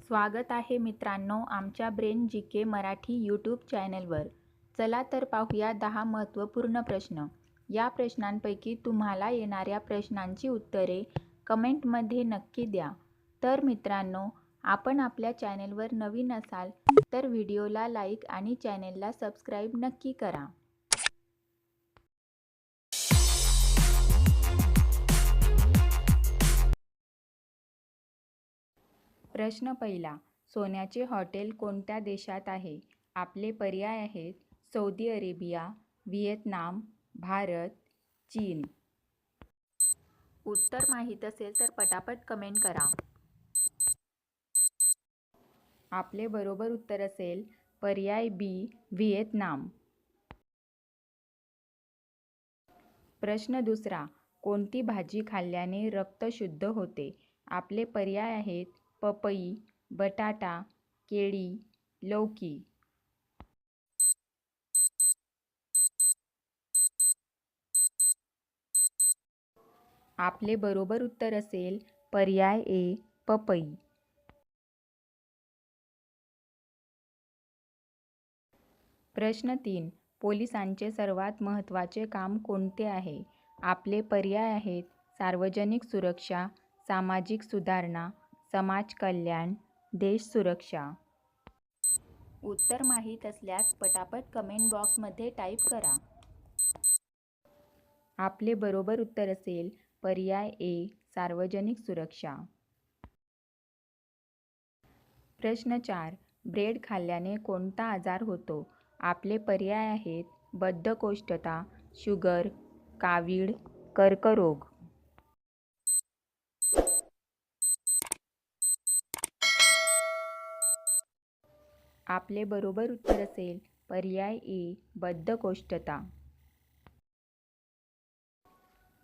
स्वागत आहे मित्रांनो आमच्या ब्रेन जी के मराठी यूट्यूब चॅनलवर. चला तर पाहूया 10 महत्त्वपूर्ण प्रश्न. या प्रश्नांपैकी तुम्हाला येणाऱ्या प्रश्नांची उत्तरे कमेंटमध्ये नक्की द्या. तर मित्रांनो, आपण आपल्या चॅनलवर नवीन असाल तर व्हिडिओला लाईक आणि चॅनलला सबस्क्राईब नक्की करा. प्रश्न पहिला. सोन्याचे हॉटेल कोणत्या देशात आहे? आपले पर्याय आहेत सौदी अरेबिया, व्हिएतनाम, भारत, चीन. उत्तर माहीत असेल तर पटापट कमेंट करा. आपले बरोबर उत्तर असेल पर्याय बी, व्हिएतनाम. प्रश्न दुसरा. कोणती भाजी खाल्ल्याने रक्त शुद्ध होते? आपले पर्याय आहेत पपई, बटाटा, केळी, लौकी. आपले बरोबर उत्तर असेल पर्याय ए, पपई. प्रश्न 3. पोलिसांचे सर्वात महत्त्वाचे काम कोणते आहे? आपले पर्याय आहेत सार्वजनिक सुरक्षा, सामाजिक सुधारणा, समाज कल्याण, देश सुरक्षा. उत्तर माहीत असल्यास पटापट कमेंट बॉक्समध्ये टाईप करा. आपले बरोबर उत्तर असेल पर्याय ए, सार्वजनिक सुरक्षा. प्रश्न 4. ब्रेड खाल्ल्याने कोणता आजार होतो? आपले पर्याय आहेत बद्धकोष्ठता, शुगर, कावीळ, कर्करोग. आपले बरोबर उत्तर असेल पर्याय ए, बद्धकोष्ठता.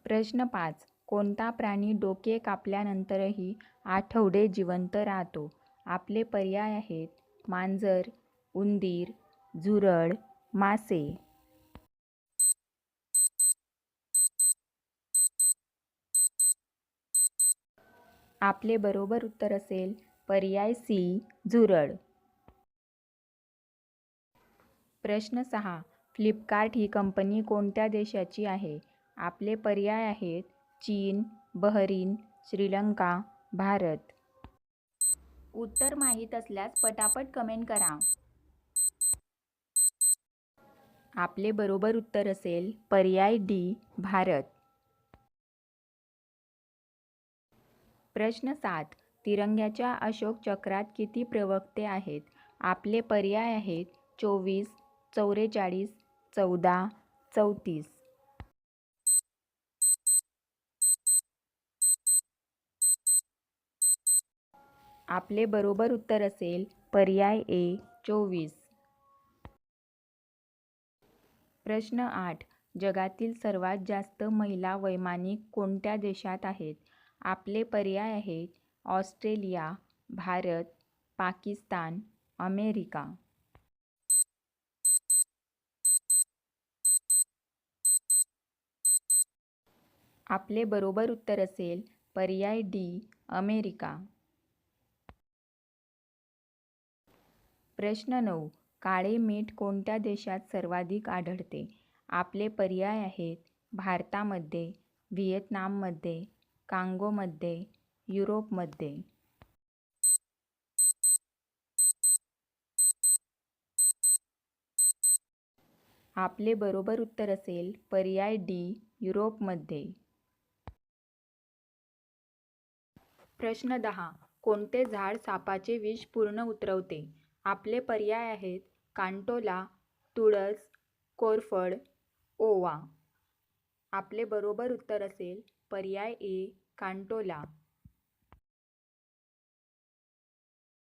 प्रश्न 5. कोणता प्राणी डोके कापल्यानंतरही आठवडे जिवंत राहतो? आपले पर्याय आहेत मांजर, उंदीर, झुरळ, मासे. आपले बरोबर उत्तर असेल पर्याय सी, झुरळ. प्रश्न 6. फ्लिपकार्ट ही कंपनी कोणत्या देशाची आहे? आपले पर्याय आहेत चीन, बहरीन, श्रीलंका, भारत. उत्तर माहीत असल्यास पटापट कमेंट करा. आपले बरोबर उत्तर असेल पर्याय डी, भारत. प्रश्न 7. तिरंग्याच्या अशोक चक्रात किती प्रवक्ते आहेत? आपले पर्याय आहेत 24, 44, 14, 34. आपले बरोबर उत्तर असेल पर्याय ए, 24. प्रश्न 8. जगातील सर्वात जास्त महिला वैमानिक कोणत्या देशात आहेत? आपले पर्याय आहेत ऑस्ट्रेलिया, भारत, पाकिस्तान, अमेरिका. आपले बरोबर उत्तर असेल पर्याय डी, अमेरिका. प्रश्न 9. काळे मीठ कोणत्या देशात सर्वाधिक आढळते? आपले पर्याय आहेत भारतामध्ये, व्हिएतनाममध्ये, कांगोमध्ये, युरोपमध्ये. आपले बरोबर उत्तर असेल पर्याय डी, युरोपमध्ये. प्रश्न 10. कोणते झाड सापाचे विष पूर्ण उतरवते? आपले पर्याय आहेत कांटोला, तुळस, कोरफड, ओवा. आपले बरोबर उत्तर असेल पर्याय ए, कांटोला.